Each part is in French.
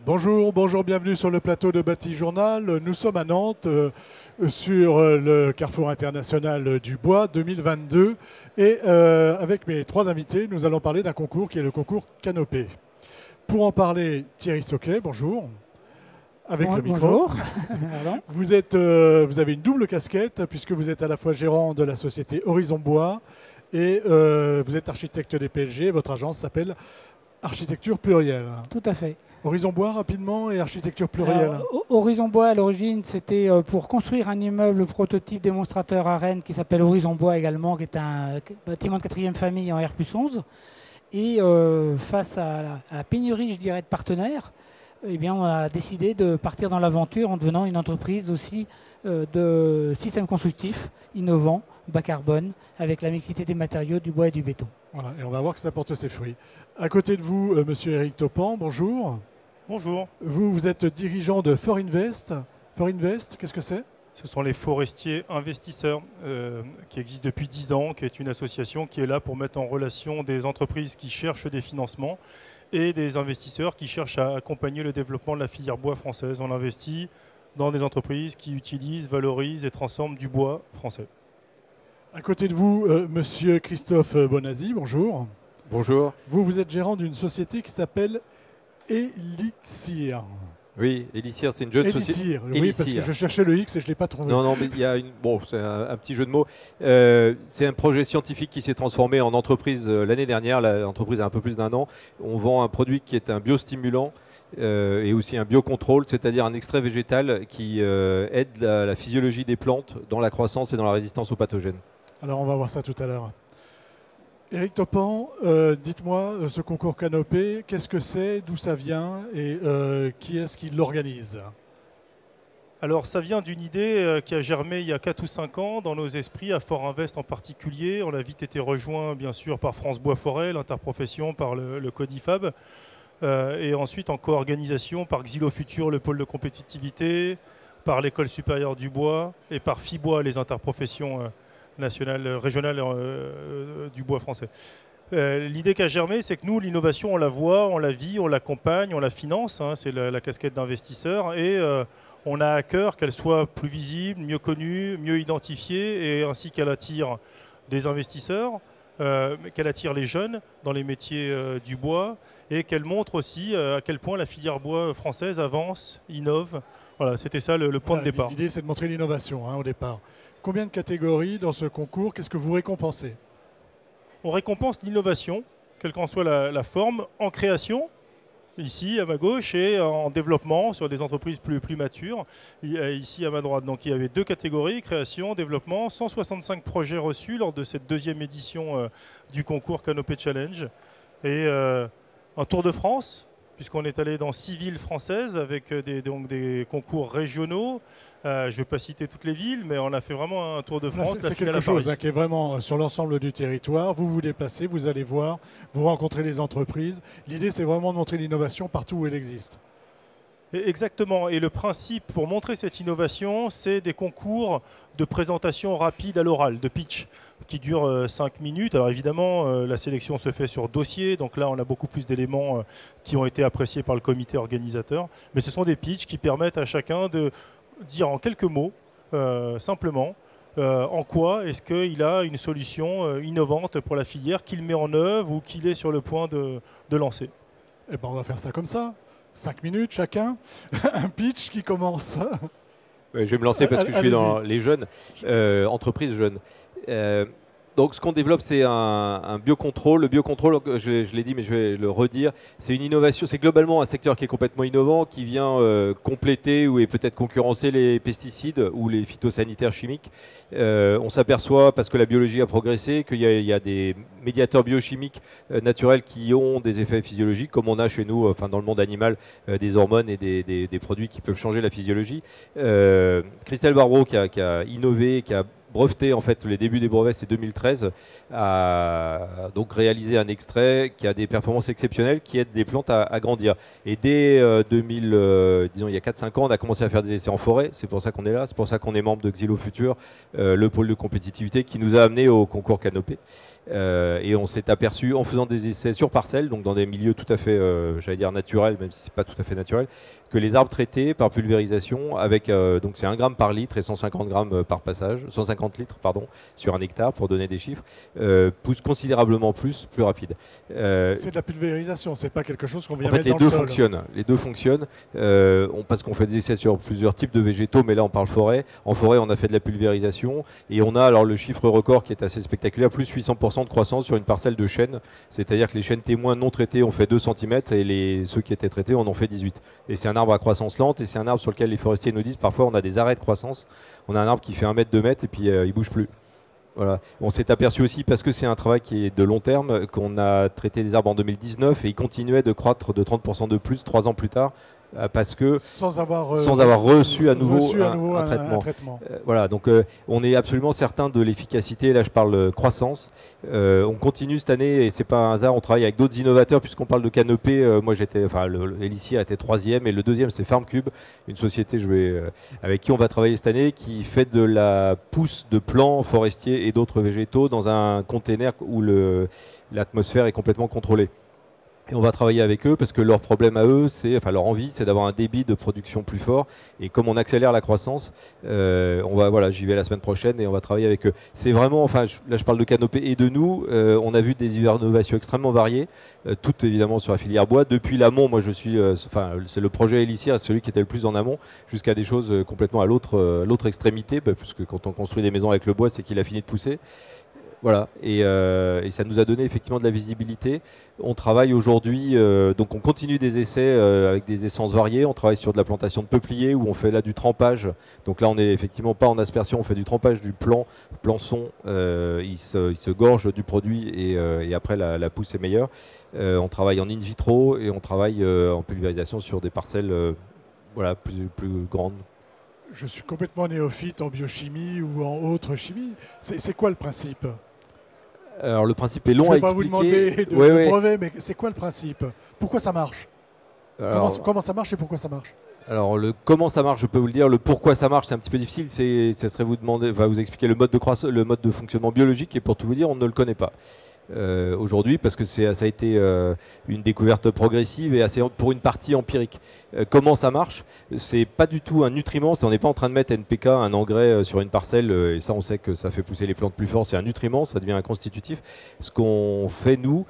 Bonjour, bonjour, bienvenue sur le plateau de Bâti Journal. Nous sommes à Nantes sur le Carrefour international du bois 2022 et avec mes trois invités, nous allons parler d'un concours qui est le concours Canopée. Pour en parler, Thierry Soquet, bonjour. Avec le micro. Bonjour. Vous avez une double casquette puisque vous êtes à la fois gérant de la société Horizon Bois et vous êtes architecte des PLG. Votre agence s'appelle Architecture Plurielle. Tout à fait. Horizon Bois rapidement et architecture plurielle. Alors, Horizon Bois, à l'origine, c'était pour construire un immeuble prototype démonstrateur à Rennes qui s'appelle Horizon Bois également, qui est un bâtiment de quatrième famille en R+11. Et face à la pénurie, je dirais, de partenaires, eh bien, on a décidé de partir dans l'aventure en devenant une entreprise aussi de systèmes constructifs innovants, bas carbone, avec la mixité des matériaux, du bois et du béton. Voilà, et on va voir que ça porte ses fruits. À côté de vous, monsieur Éric Topan, bonjour. Bonjour. Vous êtes dirigeant de For Invest. For Invest, qu'est-ce que c'est? Ce sont les forestiers investisseurs qui existent depuis 10 ans, qui est une association qui est là pour mettre en relation des entreprises qui cherchent des financements et des investisseurs qui cherchent à accompagner le développement de la filière bois française. On investit dans des entreprises qui utilisent, valorisent et transforment du bois français. À côté de vous, monsieur Christophe Bonazzi, bonjour. Bonjour. Vous êtes gérant d'une société qui s'appelle Elixir. Oui, Elixir, c'est une jeune société. Elixir, oui, parce que je cherchais le X et je ne l'ai pas trouvé. Non, mais il y a c'est un petit jeu de mots. C'est un projet scientifique qui s'est transformé en entreprise l'année dernière. L'entreprise a un peu plus d'1 an. On vend un produit qui est un biostimulant et aussi un biocontrôle, c'est-à-dire un extrait végétal qui aide la physiologie des plantes dans la croissance et dans la résistance aux pathogènes. Alors, on va voir ça tout à l'heure. Éric Topan, dites-moi, ce concours Canopée, qu'est-ce que c'est, d'où ça vient et qui est-ce qui l'organise? Alors ça vient d'une idée qui a germé il y a 4 ou 5 ans dans nos esprits, à Fort Invest en particulier. On a vite été rejoint bien sûr par France Bois Forêt, l'interprofession, par le Codifab, et ensuite en co-organisation par Xylo Futur, le pôle de compétitivité, par l'École supérieure du bois et par FIBois, les interprofessions nationale, régionale du bois français. L'idée qui a germé, c'est que nous, l'innovation, on la voit, on la vit, on l'accompagne, on la finance, hein, c'est la casquette d'investisseur, et on a à cœur qu'elle soit plus visible, mieux connue, mieux identifiée, et ainsi qu'elle attire des investisseurs, qu'elle attire les jeunes dans les métiers du bois, et qu'elle montre aussi à quel point la filière bois française avance, innove. Voilà, c'était ça le point de départ. L'idée, c'est de montrer l'innovation au départ. Combien de catégories dans ce concours? Qu'est-ce que vous récompensez? On récompense l'innovation, quelle qu'en soit la forme, en création, ici à ma gauche, et en développement sur des entreprises plus matures, ici à ma droite. Donc il y avait 2 catégories, création, développement, 165 projets reçus lors de cette 2e édition du concours Canopée Challenge. Et un tour de France, puisqu'on est allé dans 6 villes françaises avec des concours régionaux. Je ne vais pas citer toutes les villes, mais on a fait vraiment un tour de France. C'est quelque chose qui est vraiment sur l'ensemble du territoire. Vous vous déplacez, vous allez voir, vous rencontrez les entreprises. L'idée, c'est vraiment de montrer l'innovation partout où elle existe. Exactement. Et le principe pour montrer cette innovation, c'est des concours de présentation rapide à l'oral, de pitch, qui durent 5 minutes. Alors évidemment, la sélection se fait sur dossier. Donc là, on a beaucoup plus d'éléments qui ont été appréciés par le comité organisateur. Mais ce sont des pitchs qui permettent à chacun de dire en quelques mots, simplement, en quoi est-ce qu'il a une solution innovante pour la filière qu'il met en œuvre ou qu'il est sur le point de lancer. Eh ben, on va faire ça comme ça. 5 minutes chacun, un pitch qui commence. Je vais me lancer parce que je suis dans les jeunes, entreprises jeunes. Donc ce qu'on développe, c'est un biocontrôle. Le biocontrôle, je l'ai dit, mais je vais le redire, c'est une innovation, c'est globalement un secteur qui est complètement innovant, qui vient compléter ou peut-être concurrencer les pesticides ou les phytosanitaires chimiques. On s'aperçoit, parce que la biologie a progressé, qu'il y a des médiateurs biochimiques naturels qui ont des effets physiologiques, comme on a chez nous, enfin dans le monde animal, des hormones et des produits qui peuvent changer la physiologie. Christelle Barbot, qui a innové, qui a breveté, en fait, les débuts des brevets, c'est 2013, a donc réalisé un extrait qui a des performances exceptionnelles, qui aide les plantes à grandir. Et dès disons il y a 4-5 ans, on a commencé à faire des essais en forêt. C'est pour ça qu'on est là, c'est pour ça qu'on est membre de Xylo Futur, le pôle de compétitivité qui nous a amené au concours Canopée. Et on s'est aperçu en faisant des essais sur parcelle, donc dans des milieux tout à fait, j'allais dire naturels, même si c'est pas tout à fait naturel, que les arbres traités par pulvérisation, avec donc c'est 1 gramme par litre et 150 grammes par passage, 150 litres pardon, sur un hectare pour donner des chiffres, poussent considérablement plus rapide. C'est de la pulvérisation, c'est pas quelque chose qu'on vient en fait, mettre dans le sol. Les deux fonctionnent, parce qu'on fait des essais sur plusieurs types de végétaux, mais là on parle forêt. En forêt, on a fait de la pulvérisation et on a alors le chiffre record qui est assez spectaculaire, plus 800% de croissance sur une parcelle de chênes, c'est-à-dire que les chênes témoins non traités ont fait 2 cm et ceux qui étaient traités en ont fait 18. Et c'est un arbre à croissance lente et c'est un arbre sur lequel les forestiers nous disent parfois on a des arrêts de croissance. On a un arbre qui fait 1 mètre, 2 mètres et puis il bouge plus. Voilà. On s'est aperçu aussi, parce que c'est un travail qui est de long terme, qu'on a traité des arbres en 2019 et ils continuaient de croître de 30% de plus 3 ans plus tard. Parce que sans avoir reçu à nouveau un traitement. Voilà, donc on est absolument certain de l'efficacité. Là, je parle croissance. On continue cette année et c'est pas un hasard. On travaille avec d'autres innovateurs puisqu'on parle de Canopée. Moi, Elixir était 3e et le 2e, c'est FarmCube, une société avec qui on va travailler cette année, qui fait de la pousse de plants forestiers et d'autres végétaux dans un container où l'atmosphère est complètement contrôlée. Et on va travailler avec eux parce que leur problème à eux, leur envie, c'est d'avoir un débit de production plus fort. Et comme on accélère la croissance, j'y vais la semaine prochaine et on va travailler avec eux. C'est vraiment, là je parle de Canopée et de nous. On a vu des innovations extrêmement variées, toutes évidemment sur la filière bois. Depuis l'amont, moi je suis, c'est le projet Elixir, c'est celui qui était le plus en amont, jusqu'à des choses complètement à l'autre extrémité, puisque quand on construit des maisons avec le bois, c'est qu'il a fini de pousser. Voilà, et ça nous a donné effectivement de la visibilité. On travaille aujourd'hui, donc on continue des essais avec des essences variées. On travaille sur de la plantation de peupliers où on fait là du trempage. Donc là, on n'est effectivement pas en aspersion, on fait du trempage du plançon. Il se gorge du produit et après la pousse est meilleure. On travaille en in vitro et on travaille en pulvérisation sur des parcelles plus grandes. Je suis complètement néophyte en biochimie ou en autre chimie. C'est quoi le principe ? Alors le principe est long à expliquer. Je ne vais pas vous demander de brevet, mais c'est quoi le principe ? Pourquoi ça marche ? Comment ça marche et pourquoi ça marche ? Alors comment ça marche, je peux vous le dire. Le pourquoi ça marche, c'est un petit peu difficile. Ça serait vous expliquer le mode de fonctionnement biologique et pour tout vous dire, on ne le connaît pas. Aujourd'hui parce que ça a été une découverte progressive et assez pour une partie empirique. Comment ça marche ? C'est pas du tout un nutriment, on n'est pas en train de mettre NPK, un engrais sur une parcelle et ça on sait que ça fait pousser les plantes plus fort, c'est un nutriment, ça devient un constitutif. Ce qu'on fait nous,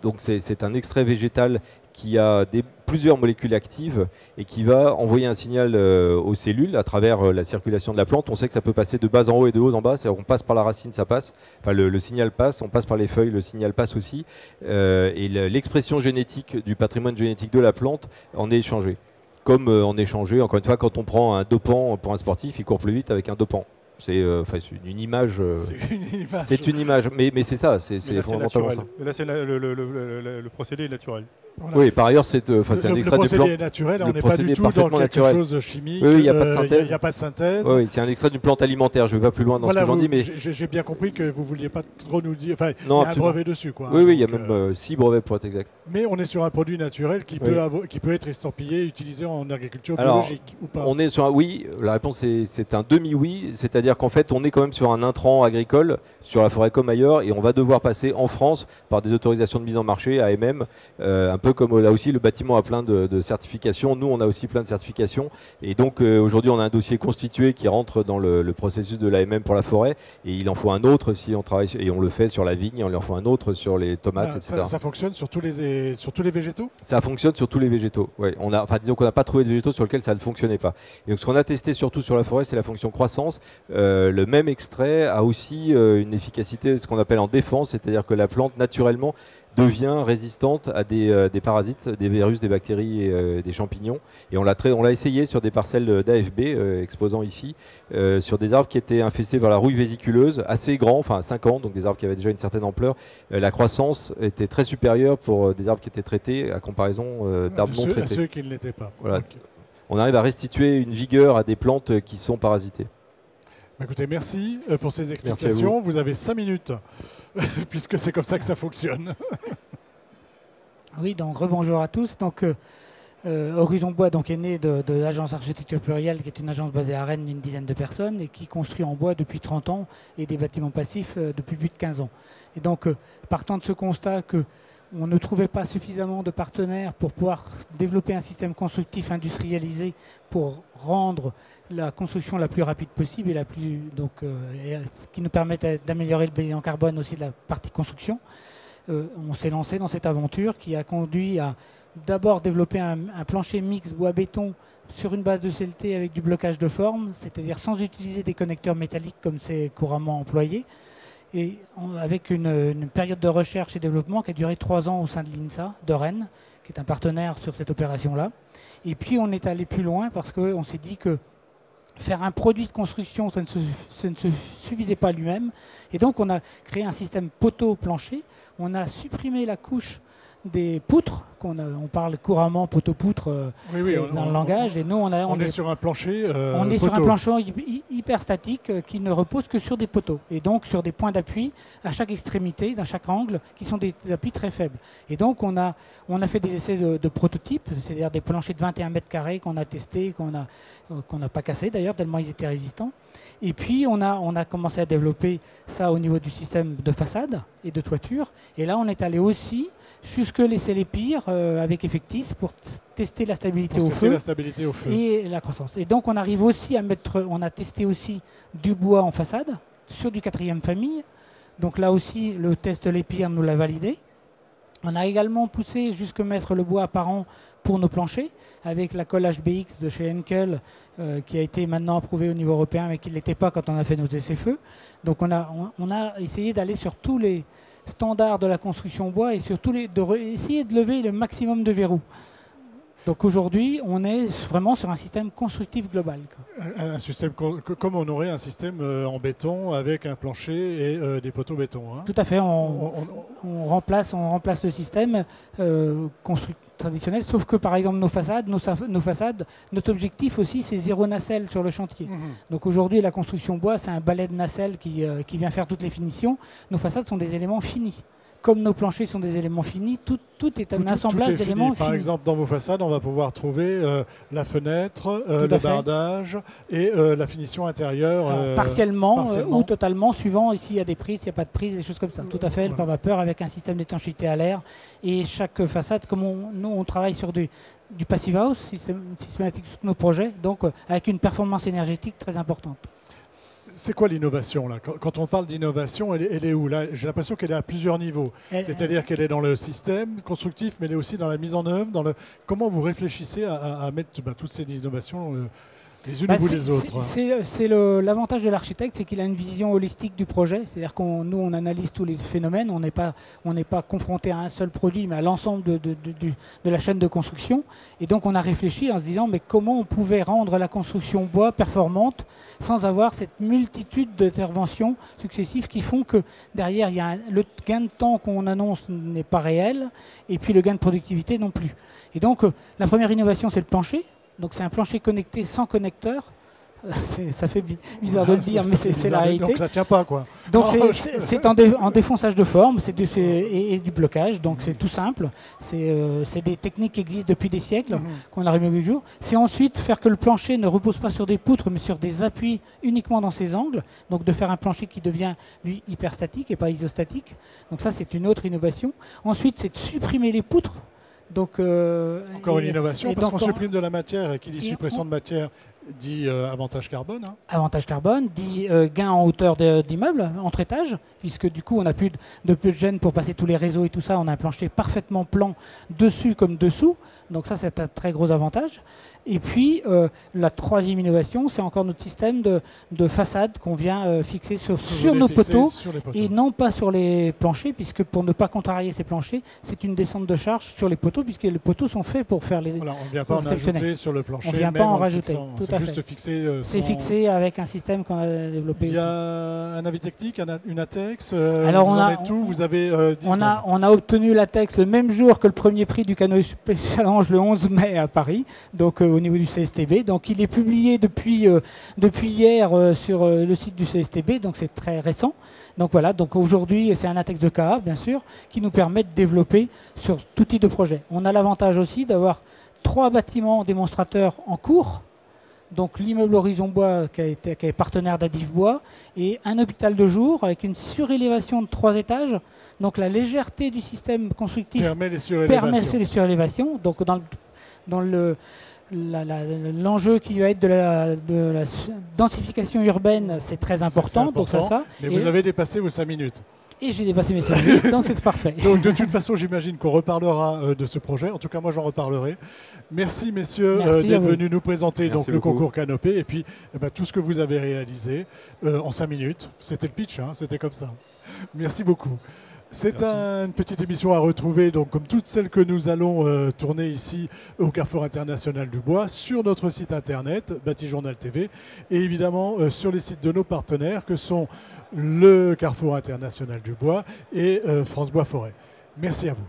donc c'est un extrait végétal qui a plusieurs molécules actives et qui va envoyer un signal aux cellules à travers la circulation de la plante. On sait que ça peut passer de bas en haut et de haut en bas. C'est-à-dire qu'on passe par la racine, ça passe. Le signal passe. On passe par les feuilles, le signal passe aussi. Et l'expression génétique du patrimoine génétique de la plante en est échangée. Comme en échanger, encore une fois, quand on prend un dopant pour un sportif, il court plus vite avec un dopant. C'est une image. C'est une image, mais c'est ça. C'est fondamentalement ça. Là, c'est le procédé est naturel. Voilà. Oui, par ailleurs, c'est un extrait du plant. Le procédé est naturel, on n'est pas du tout dans quelque chose de chimique. Oui, il n'y a pas de synthèse. Il n'y a pas de synthèse. Oui, c'est un extrait d'une plante alimentaire. Je ne vais pas plus loin dans ce que j'en dis. Mais j'ai bien compris que vous ne vouliez pas trop nous dire. Enfin, il y a un brevet dessus. Quoi. Oui, il y a même 6 brevets pour être exact. Mais on est sur un produit naturel qui peut être estampillé et utilisé en agriculture biologique ou pas ? On est sur oui. La réponse c'est un demi-oui. C'est-à-dire qu'en fait, on est quand même sur un intrant agricole, sur la forêt comme ailleurs, et on va devoir passer en France par des autorisations de mise en marché, AMM, un peu comme là aussi le bâtiment a plein de certifications. Nous, on a aussi plein de certifications. Et donc, aujourd'hui, on a un dossier constitué qui rentre dans le processus de l'AMM pour la forêt. Et il en faut un autre si on travaille, et on le fait sur la vigne, et on en faut un autre sur les tomates, etc. Ça fonctionne sur tous les végétaux ? Ça fonctionne sur tous les végétaux. Ouais, disons qu'on n'a pas trouvé de végétaux sur lesquels ça ne fonctionnait pas. Et donc, ce qu'on a testé surtout sur la forêt, c'est la fonction croissance. Le même extrait a aussi une efficacité, ce qu'on appelle en défense, c'est-à-dire que la plante, naturellement, devient résistante à des parasites, des virus, des bactéries et des champignons. Et on l'a essayé sur des parcelles d'AFB, exposant ici, sur des arbres qui étaient infestés par la rouille vésiculeuse, assez grands, enfin 5 ans, donc des arbres qui avaient déjà une certaine ampleur. La croissance était très supérieure pour des arbres qui étaient traités à comparaison d'arbres non traités. À ceux qui ne l'étaient pas. Voilà. Okay. On arrive à restituer une vigueur à des plantes qui sont parasitées. Écoutez, merci pour ces explications. Vous avez 5 minutes, puisque c'est comme ça que ça fonctionne. Oui, donc rebonjour à tous. Donc, Horizon Bois donc, est né de l'agence Architecture Plurielle, qui est une agence basée à Rennes d'une dizaine de personnes et qui construit en bois depuis 30 ans et des bâtiments passifs depuis plus de 15 ans. Et donc, partant de ce constat qu'on ne trouvait pas suffisamment de partenaires pour pouvoir développer un système constructif industrialisé pour rendre la construction la plus rapide possible et ce qui nous permette d'améliorer le bilan carbone aussi de la partie construction, on s'est lancé dans cette aventure qui a conduit à d'abord développer un plancher mix bois-béton sur une base de CLT avec du blocage de forme, c'est-à-dire sans utiliser des connecteurs métalliques comme c'est couramment employé, et avec une période de recherche et développement qui a duré 3 ans au sein de l'INSA de Rennes, qui est un partenaire sur cette opération-là. Et puis on est allé plus loin parce qu'on s'est dit que faire un produit de construction, ça ne se suffisait pas lui-même. Et donc on a créé un système poteau-plancher. On a supprimé la couche des poutres, on parle couramment poteau-poutre dans le langage, et nous on est sur un plancher sur un plancher hyper statique qui ne repose que sur des poteaux, et donc sur des points d'appui à chaque extrémité, dans chaque angle, qui sont des appuis très faibles. Et donc on a fait des essais de prototypes, c'est-à-dire des planchers de 21 mètres carrés qu'on a testés, qu'on n'a pas cassés d'ailleurs, tellement ils étaient résistants. Et puis on a commencé à développer ça au niveau du système de façade et de toiture, et là on est allé aussi jusque laisser les pires avec Effectis pour tester la stabilité au feu et la croissance. Et donc on arrive aussi on a testé aussi du bois en façade sur du 4e famille. Donc là aussi le test Lépire nous l'a validé. On a également poussé jusque mettre le bois apparent pour nos planchers avec la colle HBX de chez Henkel qui a été maintenant approuvée au niveau européen mais qui ne l'était pas quand on a fait nos essais-feux. Donc on a essayé d'aller sur tous les standards de la construction bois et surtout essayer de lever le maximum de verrous. Donc aujourd'hui, on est vraiment sur un système constructif global. Un système comme on aurait un système en béton avec un plancher et des poteaux béton. Hein. Tout à fait, on remplace le système traditionnel, sauf que par exemple nos façades, notre objectif aussi c'est 0 nacelle sur le chantier. Donc aujourd'hui la construction bois c'est un balai de nacelle qui vient faire toutes les finitions. Nos façades sont des éléments finis. Comme nos planchers sont des éléments finis, tout est un assemblage d'éléments finis. Par exemple, dans vos façades, on va pouvoir trouver la fenêtre, le bardage et la finition intérieure. Alors, partiellement ou totalement, suivant s'il y a des prises, s'il n'y a pas de prises, des choses comme ça. Tout à fait, le par vapeur avec un système d'étanchéité à l'air. Et chaque façade, comme nous on travaille sur du Passive House, systématique sur nos projets, donc avec une performance énergétique très importante. C'est quoi l'innovation là? Quand on parle d'innovation, elle est où là? J'ai l'impression qu'elle est à plusieurs niveaux. C'est-à-dire qu'elle est dans le système constructif, mais elle est aussi dans la mise en œuvre. Comment vous réfléchissez à mettre toutes ces innovations les unes au bout des autres? C'est l'avantage de l'architecte, c'est qu'il a une vision holistique du projet. C'est-à-dire nous on analyse tous les phénomènes. On n'est pas confronté à un seul produit, mais à l'ensemble de la chaîne de construction. Et donc on a réfléchi en se disant mais comment on pouvait rendre la construction bois performante sans avoir cette multitude d'interventions successives qui font que derrière le gain de temps qu'on annonce n'est pas réel et puis le gain de productivité non plus. Et donc la première innovation c'est le plancher. Donc c'est un plancher connecté sans connecteur. Ça fait bizarre de le dire, mais c'est la réalité. Donc ça ne tient pas, quoi. Donc c'est en défonçage de forme et du blocage, donc c'est tout simple. C'est des techniques qui existent depuis des siècles, qu'on a remis au jour. C'est ensuite faire que le plancher ne repose pas sur des poutres, mais sur des appuis uniquement dans ses angles. Donc de faire un plancher qui devient, lui, hyperstatique et pas isostatique. Donc ça, c'est une autre innovation. Ensuite, c'est de supprimer les poutres. Donc, encore une innovation, parce qu'on supprime de la matière, qui dit suppression de matière dit avantage carbone. Hein. Avantage carbone, dit gain en hauteur d'immeuble, entre étages, puisque du coup on n'a plus de gêne pour passer tous les réseaux et tout ça, on a un plancher parfaitement plan dessus comme dessous, donc ça c'est un très gros avantage. Et puis la troisième innovation, c'est encore notre système de façade qu'on vient fixer sur nos poteaux et non pas sur les planchers, puisque pour ne pas contrarier ces planchers, c'est une descente de charge sur les poteaux, puisque les poteaux sont faits pour faire les... Voilà, on ne vient pas en ajouter sur le plancher. On ne vient pas en rajouter, tout C'est juste fixé. C'est fixé avec un système qu'on a développé. Il y a un avis technique, une ATEX. Alors vous en êtes tout. Vous avez. On a obtenu l'ATEX le même jour que le premier prix du Canoë Challenge le 11 mai à Paris, donc au niveau du CSTB. Donc il est publié depuis hier sur le site du CSTB, donc c'est très récent. Donc voilà, donc aujourd'hui c'est un ATEX de KA bien sûr qui nous permet de développer sur tout type de projet. On a l'avantage aussi d'avoir 3 bâtiments démonstrateurs en cours, donc l'immeuble Horizon Bois qui est partenaire d'Adif Bois et un hôpital de jour avec une surélévation de 3 étages. Donc la légèreté du système constructif permet les surélévations. Donc dans l'enjeu qui va être de la densification urbaine, c'est très important. Donc ça. Mais vous avez dépassé vos 5 minutes. Et j'ai dépassé mes 5 minutes, donc c'est parfait. Donc de toute façon, j'imagine qu'on reparlera de ce projet. En tout cas, moi, j'en reparlerai. Merci, messieurs, d'être venus nous présenter donc, le concours Canopée et puis tout ce que vous avez réalisé en 5 minutes. C'était le pitch, c'était comme ça. Merci beaucoup. C'est une petite émission à retrouver, donc, comme toutes celles que nous allons tourner ici au Carrefour International du Bois, sur notre site internet, Batijournal TV, et évidemment sur les sites de nos partenaires que sont le Carrefour International du Bois et France Bois Forêt. Merci à vous.